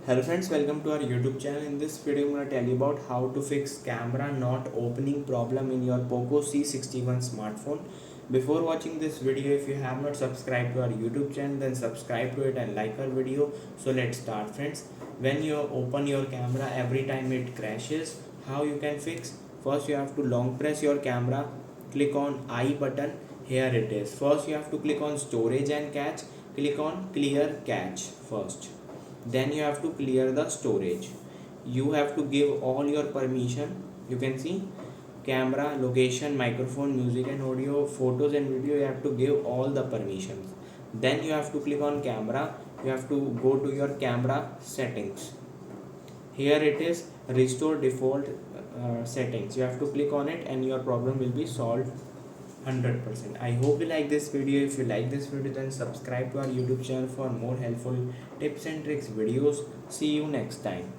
Hello friends, welcome to our YouTube channel. In this video, I'm going to tell you about how to fix camera not opening problem in your Poco C61 smartphone. Before watching this video, if you have not subscribed to our YouTube channel, then subscribe to it and like our video. So let's start friends. When you open your camera, every time it crashes, how you can fix? First you have to long press your camera, click on I button. Here it is. First you have to click on storage and cache, click on clear cache first, then you have to clear the storage. You have to give all your permission. You can see camera, location, microphone, music and audio, photos and video. You have to give all the permissions. Then you have to click on camera. You have to go to your camera settings. Here it is, restore default settings. You have to click on it and your problem will be solved 100%. I hope you like this video. If you like this video, then subscribe to our YouTube channel for more helpful tips and tricks videos. See you next time.